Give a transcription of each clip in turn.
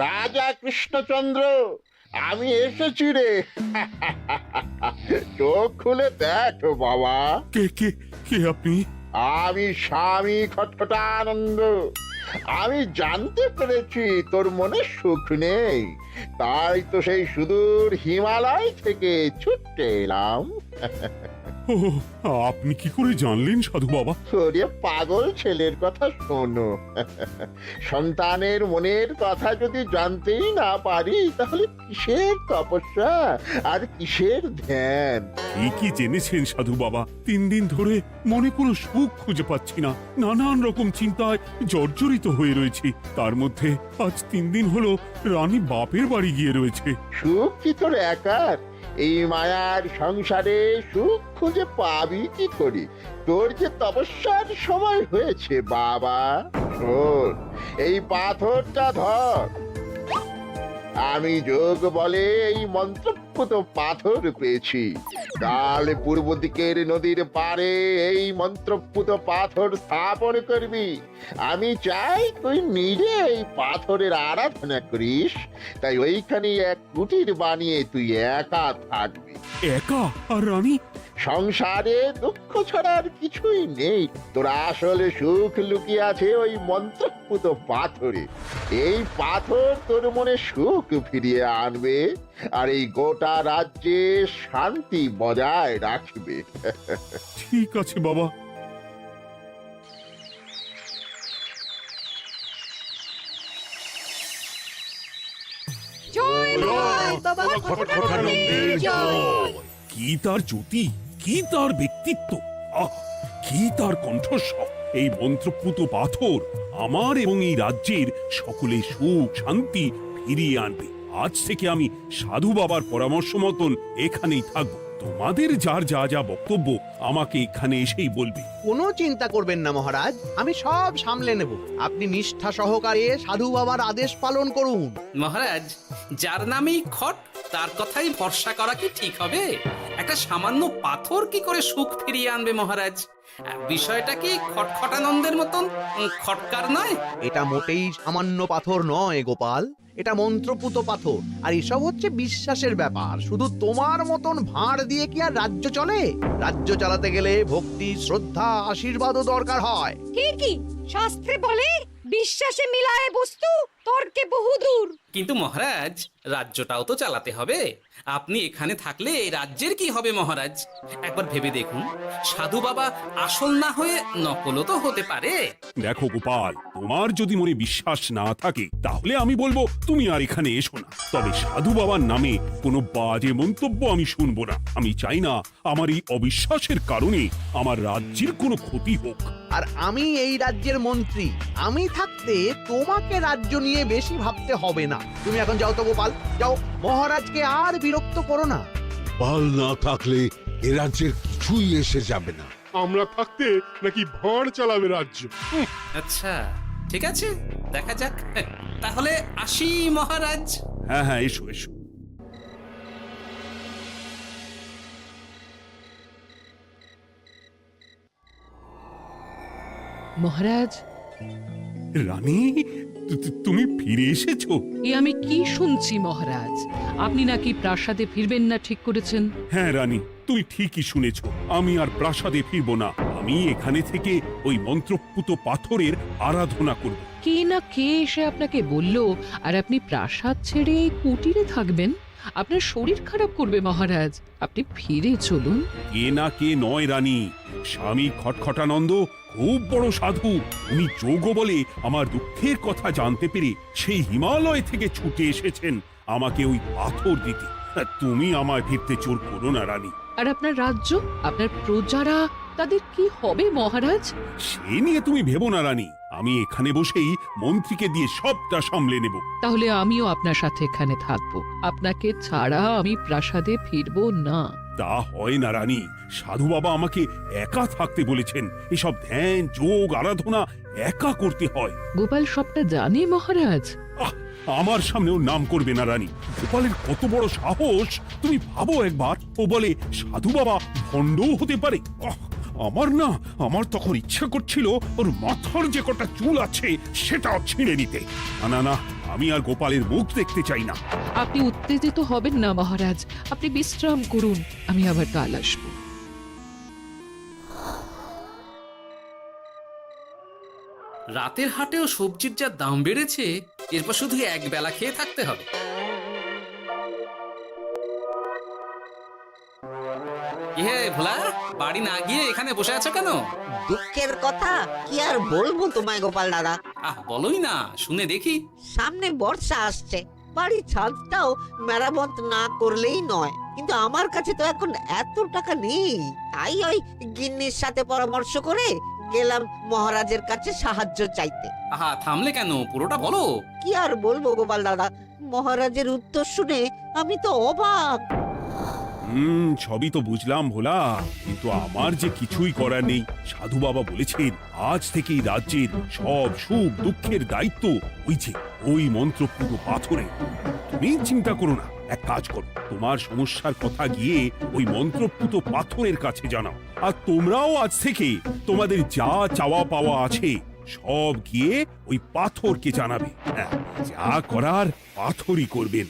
রাজা কৃষ্ণচন্দ্র, আমি এসেছি রে। চোখ খুলে দেখ বাবা। কে কে কে আপনি? আমি স্বামী খটখটানন্দ। আমি জানতে পেরেছি তোর মনে সুখ নেই, তাই তো সেই সুদূর হিমালয় থেকে ছুটে এলাম। ও, আপনি কি করে জানলেন সাধু বাবা? ওরে পাগল ছেলের কথা শোনো। সন্তানের মনের কথা যদি জানতেই না পারি, তাহলে কিসের তপস্যা আর কিসের ধ্যান? কি জেনেছেন সাধু বাবা? 3 দিন ধরে মনে কোনো সুখ খুঁজে পাচ্ছি না, নানান রকম চিন্তায় জর্জরিত হয়ে রয়েছি। তার মধ্যে আজ 3 দিন হলো রানী বাপের বাড়ি গিয়ে রয়েছে। সুখ কি তোর একার? এই মায়ার সংসারে সুখ খুঁজে পাবি কি করে? তোর যে তপস্যার সময় হয়েছে বাবা। শোন, এই পাথরটা ধর। আমি যোগ বলে এই মন্ত্রপুত পাথর পেয়েছি। কাল পূর্ব দিকের নদীর পাড়ে এই মন্ত্রপুত পাথর স্থাপন করবি। আমি চাই তুই নিজে এই পাথরের আরাধনা করিস। তাই ওইখানে এক কুটির বানিয়ে তুই একা থাকবি। একা? আর রানী? সংসারে দুঃখ ছাড়ার কিছুই নেই। তোর আসলে সুখ লুকিয়ে আছে ওই মন্ত্রপুত পাথরে। এই পাথর তোর মনে সুখ ফিরিয়ে আনবে আর এই গোটা রাজ্যে শান্তি বজায় রাখবে। ঠিক আছে বাবা। জয় বাবা খটখটানন্দের জয়। কি তার জ্যোতি, কি তার ব্যক্তিত্ব, আহ, কি তার কণ্ঠস্বর! এই মন্ত্রপুত পাথর আমার এবং এই রাজ্যের সকলে সুখ শান্তি ফিরিয়ে আনবে। আজ থেকে আমি সাধু বাবার পরামর্শ মতন এখানেই থাকবো। তোমাদের যার যা যা বক্তব্য আমাকে এখানে এসেই বলবে। কোনো চিন্তা করবেন না মহারাজ, আমি সব সামলে নেব। আপনি নিষ্ঠা সহকারে সাধু বাবার আদেশ পালন করুন। মহারাজ, যার নামেই খট তার কথাই ভরসা করা কি ঠিক হবে? একটা সামান্য পাথর কি করে সুখ ফিরিয়ে আনবে মহারাজ? বিষয়টা কি খটখটানন্দের মতন খটকার নয়? এটা মোটেই সামান্য পাথর নয় গোপাল, এটা মন্ত্রপুত পাথর। আর এসব হচ্ছে বিশ্বাসের ব্যাপার। শুধু তোমার মতন ভাঁড় দিয়ে কি আর রাজ্য চলে? রাজ্য চালাতে গেলে ভক্তি, শ্রদ্ধা, আশীর্বাদও দরকার হয়। ঠিকই, শাস্ত্রে বলে বিশ্বাসে মিলায় বস্তু, তর্কে বহুদূর। কিন্তু মহারাজ, রাজ্যটাও তো চালাতে হবে। আপনি এখানে থাকলে এই রাজ্যের কি হবে মহারাজ? একবার ভেবে দেখুন, সাধু বাবা আসল না হয়ে নকলও তো হতে পারে। দেখো গোপাল, তোমার যদি মনে বিশ্বাস না থাকে তাহলে আমি বলবো তুমি আর এখানে এসো না। তবে সাধু বাবার নামে কোনো বাজে মন্তব্য আমি শুনবো না। আমি চাই না আমার এই অবিশ্বাসের কারণে আমার রাজ্যের কোনো ক্ষতি হোক। আর আমি এই রাজ্যের মন্ত্রী, আমি থাকতে তোমাকে রাজ্য নিয়ে বেশি ভাবতে হবে না। তুমি এখন যাও তো গোপাল, যাও। মহারাজকে আর বিরক্ত করো না। পাল না থাকলে এ রাজ্যের কিছুই এসে যাবে না। আমরা থাকতে নাকি ভাঁড় চালাবে রাজ্য? আচ্ছা, ঠিক আছে, দেখা যাক। তাহলে আসি মহারাজ। হ্যাঁ হ্যাঁ, এসো এসো। মহারাজ, রানী, তুমি ফিরে এসেছো? এ আমি কি শুনছি মহারাজ? আপনি নাকি প্রাসাদে ফিরবেন না ঠিক করেছেন? হ্যাঁ রানী, তুমি ঠিকই শুনেছ। আমি আর প্রাসাদে ফিরবো না। আমি এখানে থেকে ওই মন্ত্রপুত পাথরের আরাধনা করব। কে না কে এসে আপনাকে বলল আর আপনি প্রাসাদ ছেড়ে এই কুটিরে থাকবেন? আপনার শরীর খারাপ করবে মহারাজ, আপনি ফিরে চলুন। কে না কে নয় রানী, স্বামী খটখটানন্দ খুব বড় সাধু। উনি যোগ বলে আমার দুঃখের কথা জানতে পেরে সেই হিমালয় থেকে ছুটে এসেছেন আমাকে ওই পাথর দিতে। তুমি আমায় ফিরতে জোর করো না রানী। আর আপনার রাজ্য, আপনার প্রজারা, তাদের কি হবে মহারাজ? সে নিয়ে তুমি ভেবো না রানী, আমি এখানে বসেই মন্ত্রীকে দিয়ে সবটা সামলে নেব। তাহলে আমিও আপনার সাথে এখানে থাকবো। আপনাকে ছাড়া আমি প্রাসাদে ফিরবো না। তা হয় না রানী, সাধু বাবা আমাকে একা থাকতে বলেছেন। এসব ধ্যান যোগ আরাধনা একা করতে হয়। গোপাল সবটা জানে মহারাজ। আহ, আমার সামনেও নাম করবে না রানী। গোপালের কত বড় সাহস তুমি ভাবো একবার। ও বলে সাধু বাবা ভণ্ডও হতে পারে। আমার তখন ইচ্ছা করছিল ওর মাথার যে কটা চুল আছে সেটাও ছিঁড়ে নিতে। না না না, আমি আর গোপালের মুখ দেখতে চাই না। আপনি উত্তেজিত হবেন না মহারাজ, আপনি বিশ্রাম করুন, আমি আবার কাল আসবো। রাতের হাটেও সবজির যা দাম বেড়েছে, এরপর শুধু এক বেলা খেয়ে থাকতে হবে। কি হে ভোলা, বাড়ি না গিয়ে এখানে বসে আছো কেন? দুঃখের কথা কি আর বলবো তোমায় গোপাল দাদা। বলোই না, শুনে দেখি। সামনে বর্ষা আসছে, বাড়ির ছাদটাও মেরামত না করলেই নয়, কিন্তু আমার কাছে তো এখন এত টাকা নেই। তাই ওই গিন্নির সাথে পরামর্শ করে গেলাম মহারাজের কাছে সাহায্য চাইতে। থামলে কেন, পুরোটা বলো। কি আর বলবো গোপাল দাদা, মহারাজের উত্তর শুনে আমি তো অবাক। সবই তো বুঝলাম ভোলা, কিন্তু আমার যে কিছুই করার নেই। সাধু বাবা বলেছেন আজ থেকেই রাজ্যের সব সুখ দুঃখের দায়িত্ব ওই মন্ত্রপুত পাথরে। তুমি চিন্তা করো না, এক কাজ করো, তোমার সমস্যার কথা গিয়ে ওই মন্ত্রপুত পাথরের কাছে জানাও। আর তোমরাও আজ থেকে তোমাদের যা চাওয়া পাওয়া আছে সব গিয়ে ওই পাথরকে জানাবে। হ্যাঁ, যা করার পাথরই করবেন।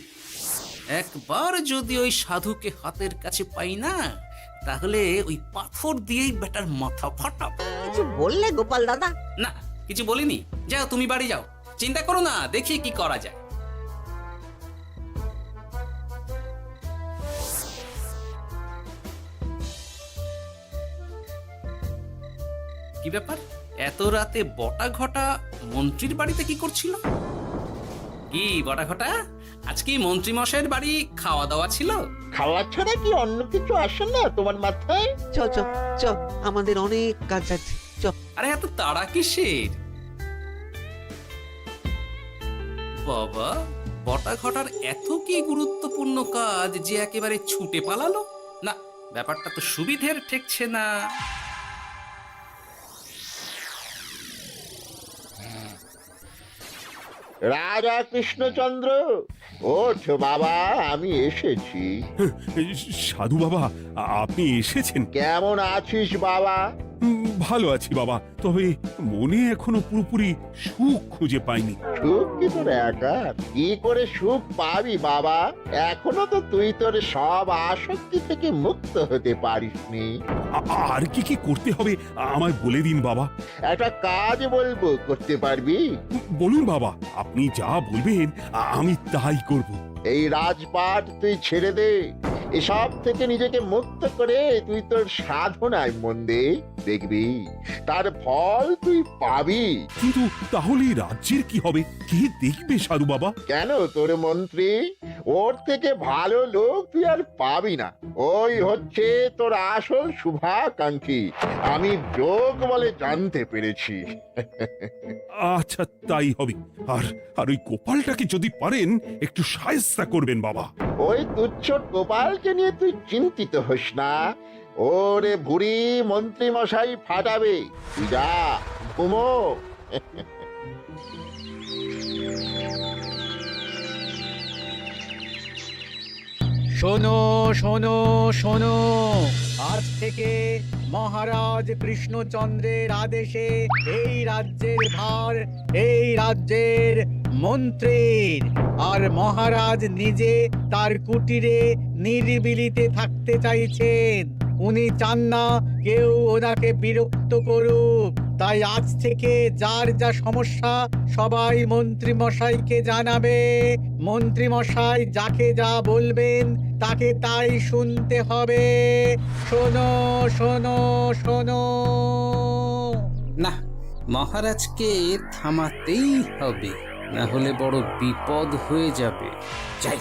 একবার যদি ওই সাধুকে হাতের কাছে পাই না, তাহলে ওই পাথর দিয়েই বেটার মাথা ফাটাবো। কিছু বললে গোপাল দাদা? না, কিছু বলিনি। যাও, তুমি বাড়ি যাও, চিন্তা করো না, দেখি কি করা যায়। কি ব্যাপার, এত রাতে বটা ঘটা মন্ত্রীর বাড়িতে কি করছিল? কি বটা ঘটা, আজকে মন্ত্রী মশাইয়ের বাড়ি খাওয়া দাওয়া ছিল? খাওয়া ছাড়া কি অন্য কিছু আসে না তোমার মাথায়? চ চ চ, আমাদের অনেক কাজ আছে, চ। আরে এত তাড়া কিসের? বাবা, বটা ঘটার এত কি গুরুত্বপূর্ণ কাজ যে একেবারে ছুটে পালালো? না, ব্যাপারটা তো সুবিধের ঠেকছে না। রাজা কৃষ্ণচন্দ্র, ওঠ বাবা, আমি এসেছি। সাধু বাবা, আপনি এসেছেন? কেমন আছিস বাবা? ভালো আছি বাবা, তবে মনে এখনো পুরোপুরি সুখ খুঁজে পাইনি। সুখ কি তোর একার? কি করে সুখ পাবি বাবা? এখনো তো তুই তোর সব আসক্তি থেকে মুক্ত হতে পারিসনি। আর কি কি করতে হবে আমায় বলে দিন বাবা। একটা কাজ বলবো, করতে পারবি? বলুন বাবা, আপনি যা বলবেন আমি তাই করব। এই রাজপাট তুই ছেড়ে দে, এসব থেকে নিজেকে মুক্ত করে তুই তোর সাধনায় মন দে, দেখবি তার ফল তুই পাবি। কিন্তু তাহলে রাজ্যের কি হবে? কে দেখবে সাধু বাবা? কেন, তোর মন্ত্রী? ওর থেকে ভালো লোক তুই আর পাবি না। ওই হচ্ছে তোর আসল শুভাকাঙ্ক্ষী, আমি যোগ বলে জানতে পেরেছি। আচ্ছা, তাই হবে। আর আর ওই গোপালটাকে যদি পারেন একটু সাহায্য করবেন বাবা। ওই তুচ্ছ গোপালকে নিয়ে তুই চিন্তিত হোস না, ওরে বুড়ি মন্ত্রী মশাই ফাটাবে। তুই যা, ঘুমো। শোনো শোনো শোনো, আজ থেকে মহারাজ কৃষ্ণচন্দ্রের আদেশে এই রাজ্যের ভার এই রাজ্যের মন্ত্রীর। আর মহারাজ নিজে তার কুটিরে নিরিবিলিতে থাকতে চাইছেন। উনি চান না কেউ ওনাকে বিরক্ত করুক। তাই আজ থেকে যার যা সমস্যা সবাই মন্ত্রী মশাইকে জানাবে। মন্ত্রী মশাই যাকে যা বলবেন তাকে তাই শুনতে হবে। শোনো শোনো শোনো। না, মহারাজকে থামাতেই হবে, না হলে বড় বিপদ হয়ে যাবে। যাই।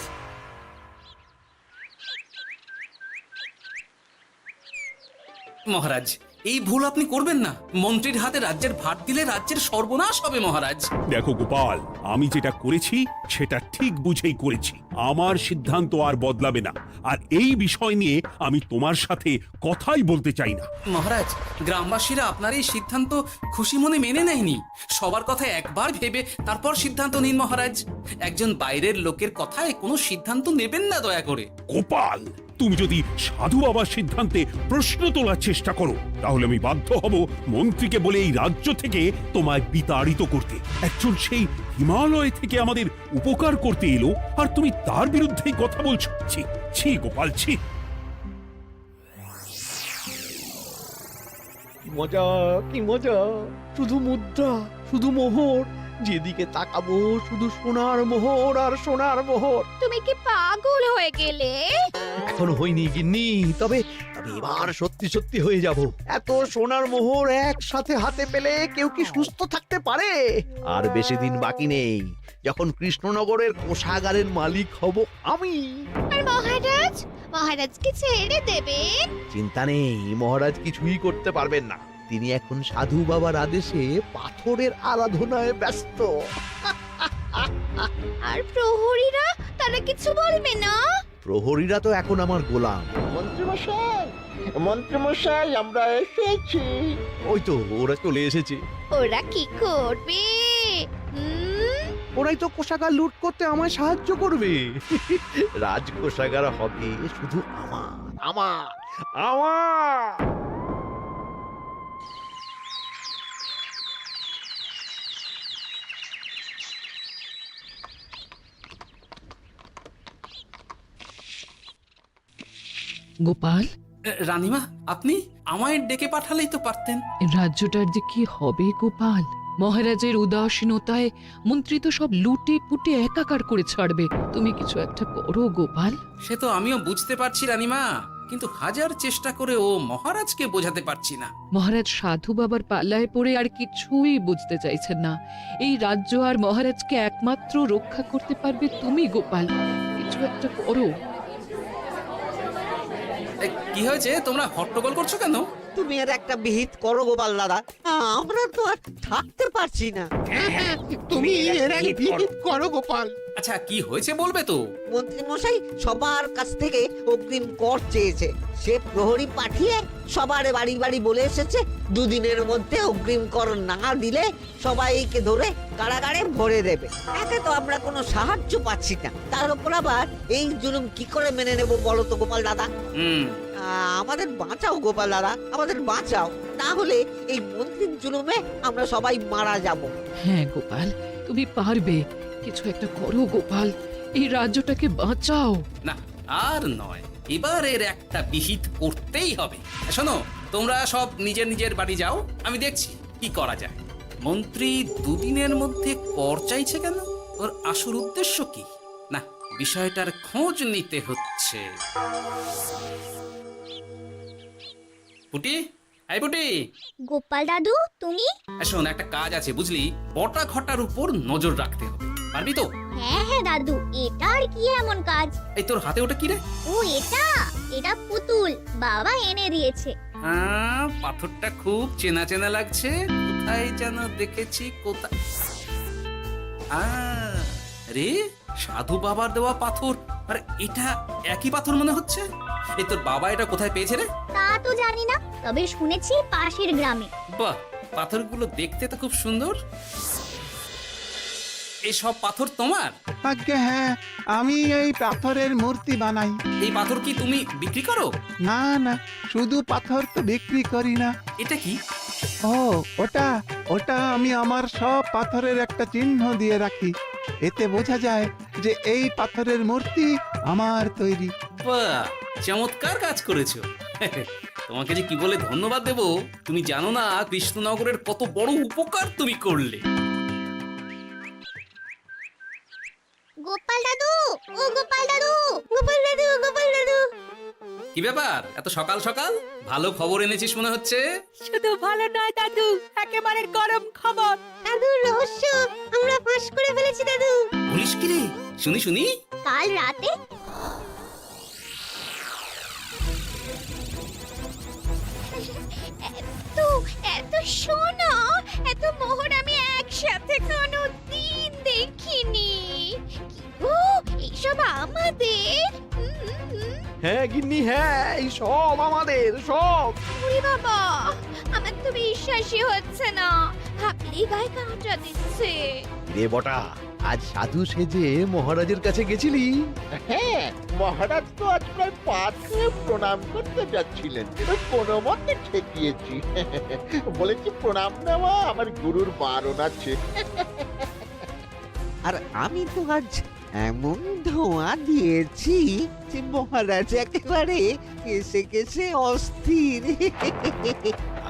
মহারাজ, এই ভুল আপনি করবেন না। মন্ত্রীর হাতে রাজ্যের ভার দিলে রাজ্যের সর্বনাশ হবে মহারাজ। দেখো গোপাল, আমি যেটা করেছি সেটা ঠিক বুঝেই করেছি। আমার সিদ্ধান্ত আর বদলাবে না। আর এই বিষয় নিয়ে আমি তোমার সাথে কথাই বলতে চাই না। মহারাজ, গ্রামবাসীরা আপনার এই সিদ্ধান্ত খুশি মনে মেনে নেয়নি। সবার কথা একবার ভেবে তারপর সিদ্ধান্ত নিন মহারাজ। একজন বাইরের লোকের কথায় কোনো সিদ্ধান্ত নেবেন না দয়া করে। গোপাল, তুমি যদি সাধু বাবার সিদ্ধান্তে প্রশ্ন তোলার চেষ্টা করো তাহলে আমি বাধ্য হব মন্ত্রীকে বলে এই রাজ্য থেকে তোমায় বিতাড়িত করতে। একজন সেই হিমালয় থেকে আমাদের উপকার করতে এলো আর তুমি তার বিরুদ্ধেই কথা বলছো। ছি ছি গোপাল, ছি। মজা, কি মজা! শুধু মুদ্রা, শুধু মোহর, যেদিকে তাকাবো শুধু সোনার মোহর আর সোনার মোহর। তুমি কি পাগল হয়ে গেলে? এখনো হয়নি গিন্নি, তবে এবার সত্যি সত্যি হয়ে যাব। এত সোনার মোহর একসাথে হাতে পেলে কেউ কি সুস্থ থাকতে পারে? আর বেশি দিন বাকি নেই যখন কৃষ্ণনগরের কোষাগারের মালিক হব আমি। আর মহারাজকে ছেড়ে দেবেন? চিন্তা নেই, মহারাজ কিছুই করতে পারবেন না। তিনি এখন সাধু বাবার আদেশে পাথরের আরাধনায় ব্যস্ত। আর প্রহরীরা, তারা কিছু বলবে না? প্রহরীরা তো এখন আমার গোলাম। মন্ত্রীমশাই, আমরা এসেছি। ওই তো ওরা চলে এসেছে। ওরা কি করবে? ওরাই তো কোষাগার লুট করতে আমায় সাহায্য করবে। রাজ কোষাগার হবে শুধু আমার, আমার, আমার। গোপাল, রানীমা, আপনি আমায় ডেকে পাঠালেই তো পারতেন। রাজ্যটার যে কি হবে গোপাল? মহারাজের উদাসীনতায় মন্ত্রী তো সব লুটে পুটে একাকার করে ছাড়বে। তুমি কিছু একটা করো গোপাল। সে তো আমিও বুঝতে পারছি রানীমা, কিন্তু হাজার চেষ্টা করে ও মহারাজকে বোঝাতে পারছি না। মহারাজ সাধু বাবার পাল্লায় পড়ে আর কিছুই বুঝতে চাইছেন না। এই রাজ্য আর মহারাজকে একমাত্র রক্ষা করতে পারবে তুমি গোপাল। কিছু একটা করো। কি হয়েছে, তোমরা হট্টগোল করছো কেন? তুমি আর একটা বিহিত করো গোপাল দাদা, আমরা তো আর থাকতে পারছি না। তুমি এর এক বিহিত করো গোপাল। আচ্ছা, কি হয়েছে বলবে তো? মন্ত্রী মশাই সবার কাছ থেকে অগ্রিম কর চেয়েছে। সে প্রহরী পাঠিয়ে সবার বাড়ি বাড়ি বলে এসেছে দুদিনের মধ্যে অগ্রিম কর না দিলে সবাইকে ধরে কারাগারে ভরে দেবে। একে তো আমরা কোনো সাহায্য পাচ্ছি না, তার উপর আবার এই জুলুম কি করে মেনে নেব বলো তো গোপাল দাদা? আমাদের বাঁচাও গোপাল দাদা, আমাদের বাঁচাও, না হলে এই মন্ত্রীর জুলুমে আমরা সবাই মারা যাব। হ্যাঁ গোপাল, তুমি পারবে। কিছু একটা করো গোপাল, এই রাজ্যটাকে বাঁচাও। না, আর নয়, এবার এর একটা বিহিত করতেই হবে। শোনো, তোমরা সব নিজের নিজের বাড়ি যাও, আমি দেখছি কি করা যায়। মন্ত্রী দুদিনের মধ্যে কর চাইছে কেন? ওর আসল উদ্দেশ্য কি? না, বিষয়টার খোঁজ নিতে হচ্ছে। পুটি, এই পুটি। গোপাল দাদু, তুমি? শোন, একটা কাজ আছে বুঝলি, বটা ঘটার উপর নজর রাখতে হবে। পারবি তো? হ্যাঁ হ্যাঁ দাদু, এটা আর কি এমন কাজ? এই তোর হাতে ওটা কি রে? ও এটা পুতুল, বাবা এনে দিয়েছে। পাথরটা খুব চেনা চেনা লাগছে, কোথায় যেন দেখেছি। কোথায়? রে, সাধু বাবার দেওয়া পাথর। আর এটা একই পাথর মনে হচ্ছে। এই তোর বাবা এটা কোথায় পেয়েছে রে? তা তো জানি না, তবে শুনেছি পাশের গ্রামে। বাহ, পাথরগুলো দেখতে তো খুব সুন্দর। এই সব পাথর তোমার? আজ্ঞে হ্যাঁ, আমি এই পাথরের মূর্তি বানাই। এই পাথর কি তুমি বিক্রি করো? না না, শুধু পাথর তো বিক্রি করি না। এটা কি? ও, ওটা আমি আমার সব পাথরের একটা চিহ্ন দিয়ে রাখি। এতে বোঝা যায় যে এই পাথরের মূর্তি আমার তৈরি। বাহ, চমৎকার কাজ করেছো। তোমাকে যে কি বলে ধন্যবাদ দেব তুমি জানো না। কৃষ্ণনগরের কত বড় উপকার তুমি করলে। গোপাল দাদু, ও গোপাল দাদু, গোপাল দাদু, গোপাল দাদু। কি ব্যাপার, এত সকাল সকাল? ভালো খবর এনেছিস মনে হচ্ছে। শুধু ভালো নয় দাদু, একেবারে গরম খবর। দাদু, রহস্য আমরা ফাঁস করে ফেলেছি দাদু। বলিস কি রে? শুনি শুনি। কাল রাতে এত সোনা, এত মোহর আমি একসাথে কোনোদিন দেখিনি। ও, এইসব আমাদের? হ্যাঁ গিন্নি, হ্যাঁ, এই সব আমাদের, সব। ওরে বাবা, আমার তো বিশ্বাসই হচ্ছে না, ভাবলেই গায়ে কাঁটা দিচ্ছে। রে বটা, আজ সাধু সেজে মহারাজের কাছে গেছিলি? হ্যাঁ, মহারাজ তো আজ প্রায় পাথরে প্রণাম করতে যাচ্ছিলেন, কোনো মতে ঠেকিয়েছি। বলেছি প্রণাম নেওয়া আমার গুরুর বারণ আছে। আর আমি তো আজ এমন ধোঁয়া দিয়েছি যে মহারাজ একেবারে কেসে কেসে অস্থির।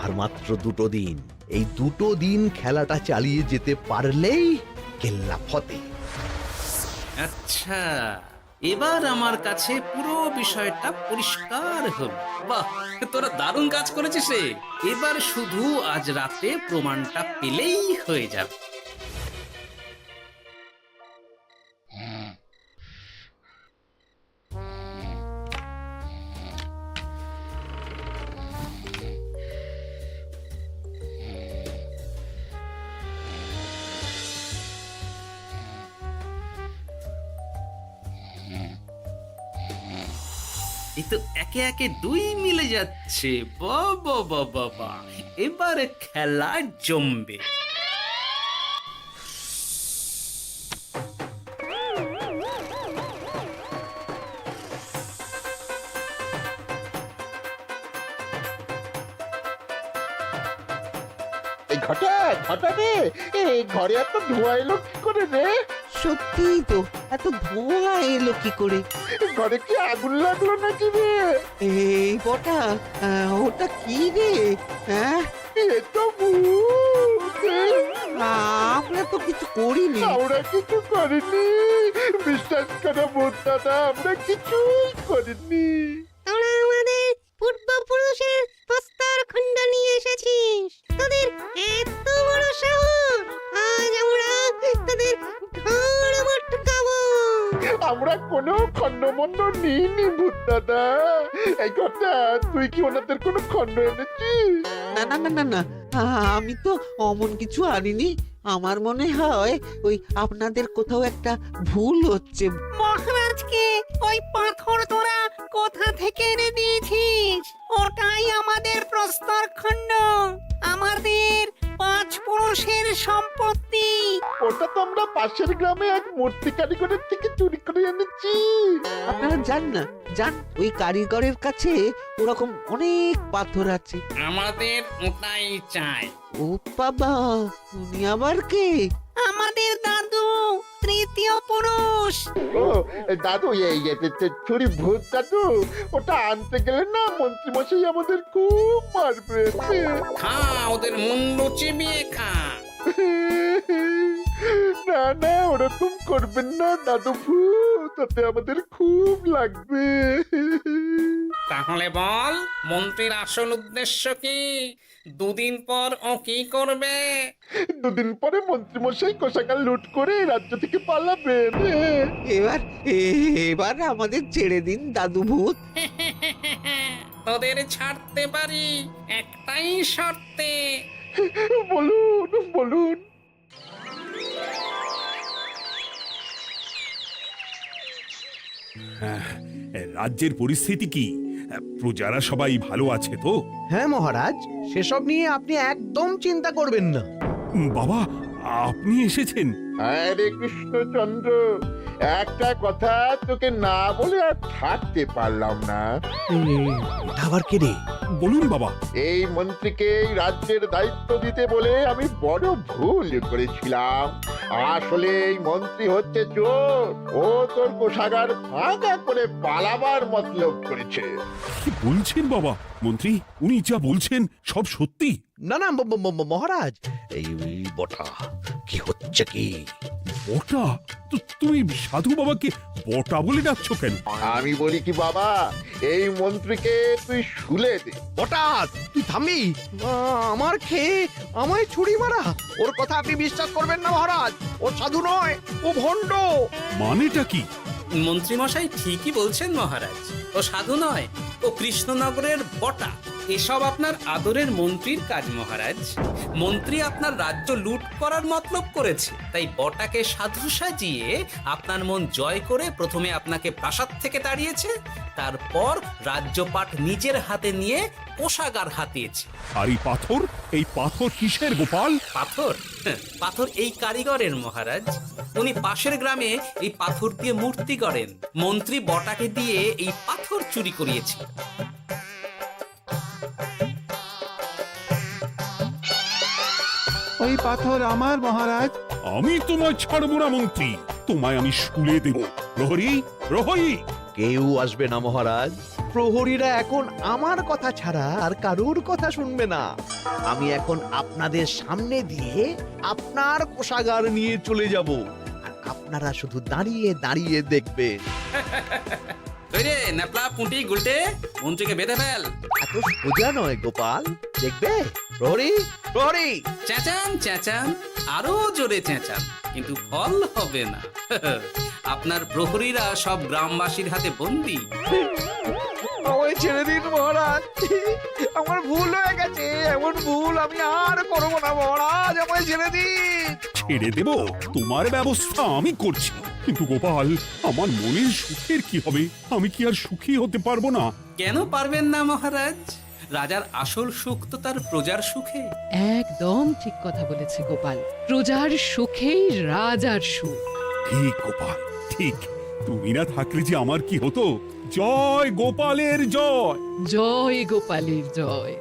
আর মাত্র 2 দিন, এই 2 দিন খেলাটা চালিয়ে যেতে পারলেই কেল্লা ফতে। আচ্ছা, এবার আমার কাছে পুরো বিষয়টা পরিষ্কার হলো। বাহ, তোরা দারুণ কাজ করেছিস রে। এবার শুধু আজ রাতে প্রমাণটা পেলেই হয়ে যাবে। এই তো একে একে 2 মিলে যাচ্ছে। বাবা বাবা বাবা, এবার খেলা জমবে। এই ঘটা ঘটা রে, এই ঘরে এত ধোঁয়া এলো কি করে রে? সত্যিই তো, এত ধোঁয়া এলো কি করে? ঘরে কি আগুন লাগলো নাকি রে? এই বটা, ওটা কি রে? হ্যাঁ, এ তো ভূত। আমরা তো কিছু করিনি। আমরা কিছু করিনি, বিশ্বাস করো ভূত দাদা, আমরা কিছুই করিনি। তোরা আমাদের পূর্বপুরুষের প্রস্তর খণ্ড নিয়ে এসেছিস। তোদের এত বড় সাহস, আজ আমরা তোদের ঘাড় মটকাবো। আমরা কোনো খণ্ডমণ্ড নিইনি ভূত দাদা। এই কথা, তুই কি ওনাদের কোনো খণ্ড এনেছিস? না না না না না, আমি তো অমন কিছু আনিনি। আমার মনে হয় ওই আপনাদের কোথাও একটা ভুল হচ্ছে। মহারাজকে ওই পাথর তোরা কোথা থেকে এনে দিয়েছিস? ওটাই আমাদের প্রস্তর খণ্ড, আমাদের 5 পুরুষের সম্পত্তি। ওটা তো আমরা পাশের গ্রামে এক মূর্তি কারিগরের থেকে চুরি করে এনেছি। আপনারা যান না, যান, ওই কারিগরের কাছে ওরকম অনেক পাথর আছে। আমাদের ওটাই চাই। ও বাবা, উনি আবার কে? আমাদের দাদু, তৃতীয় পুরুষ। ও দাদু, এই চুরি ভূত দাদু, ওটা আনতে গেলে না মন্ত্রী মশাই আমাদের খুব মারবে। খা, ওদের মুন্ডু চিবিয়ে খা। না না, ওরকম করবেন না দাদু ভূত, তাতে আমাদের খুব লাগবে। তাহলে বল, মন্ত্রীর আসল উদ্দেশ্য কি? 2 দিন পর ও কি করবে? 2 দিন পরে মন্ত্রী মশাই কোষাগার লুট করে রাজ্য থেকে পালাবেন। এবার এবার আমাদের ছেড়ে দিন দাদু ভূত। তোদের ছাড়তে পারি একটাই শর্তে। বলুন বলুন। রাজ্যের পরিস্থিতি কি? প্রজারা সবাই ভালো আছে তো? হ্যাঁ মহারাজ, সেসব নিয়ে আপনি একদম চিন্তা করবেন না। বাবা, আপনি এসেছেন? আরে কৃষ্ণচন্দ্র, একটা কথা তোকে না বলে আর থাকতে পারলাম না। এটা আবার কে রে? বলুন বাবা। এই মন্ত্রীকে এই রাজ্যের দায়িত্ব দিতে বলে আমি বড় ভুল করেছিলাম। আসলে এই মন্ত্রী হচ্ছে চোর, ও তোর কোষাগার ফাঁকা করে পালাবার মতলব করেছে। কি বলছেন বাবা? মন্ত্রী, উনি যা বলছেন সব সত্যি? না না মহারাজ, এই বটা কি হচ্ছে কি? বটা? তো তুমি সাধু বাবাকে বটা বলে ডাকছো কেন? আমি বলি কি বাবা, এই মন্ত্রীকে তুই শুলে দে। বটা, তুই থামবি? আমার খেয়ে আমায় ছুরি মারা? ওর কথা আপনি বিশ্বাস করবেন না মহারাজ, ও সাধু নয়, ও ভণ্ড। মানেটা কি? মন্ত্রী মশাই ঠিকই বলছেন মহারাজ। ও সাধু নয়, ও কৃষ্ণনগরের বটা। এসব আপনার আদরের মন্ত্রীর কাজ মহারাজ। মন্ত্রী আপনার রাজ্য লুট করার মতলব করেছে, তাই বটাকে সাধু সাজিয়ে আপনার মন জয় করে প্রথমে আপনাকে প্রাসাদ থেকে তাড়িয়েছে, তারপর রাজ্যপাট নিজের হাতে নিয়ে কোষাগার হাতিয়েছে। আর এই পাথর কিসের গোপাল? পাথর? পাথর এই কারিগরের মহারাজ। উনি পাশের গ্রামে এই পাথর দিয়ে মূর্তি গড়েন। মন্ত্রী বটাকে দিয়ে এই পাথর চুরি করিয়েছে। ওই পাথর আমার মহারাজ। আমি তোমায় ছাড়বো না মন্ত্রী, তোমায় আমি শুলে দেব। প্রহরী, প্রহরী! কেউ আসবে না মহারাজ। প্রহরীরা এখন আমার কথা ছাড়া আর কারুর কথা শুনবে না। আমি এখন আপনাদের সামনে দিয়ে আপনার কোষাগার নিয়ে চলে যাব, আর আপনারা শুধু দাঁড়িয়ে দাঁড়িয়ে দেখবেন। রে ন্যাপলা পুঁটি গুলটে, মন্ত্রীকে বেঁধে ফেল। এত সোজা নয় গোপাল, দেখবে? প্রহরী, প্রহরী! চেঁচান চেঁচান, আরো জোরে চেঁচান, কিন্তু ফল হবে না। আপনার প্রহরীরা সব গ্রামবাসীর হাতে বন্দী। আমায় ছেড়ে দিন মহারাজ, আমার ভুল হয়ে গেছে। এমন ভুল আমি আর করবো না মহারাজ, আমায় ছেড়ে দিন। ছেড়ে দেব? তোমার ব্যবস্থা আমি করছি। কিন্তু গোপাল, আমার মনের সুখের কি হবে? আমি কি আর সুখী হতে পারবো না? কেন পারবেন না মহারাজ? রাজার আসল সুখ তো তার প্রজার সুখে। একদম ঠিক কথা বলেছে গোপাল। প্রজার সুখেই রাজার সুখ। ঠিক গোপাল, ঠিক। তুমি না থাকলে যে আমার কি হতো? জয় গোপালের জয়! জয় গোপালের জয়।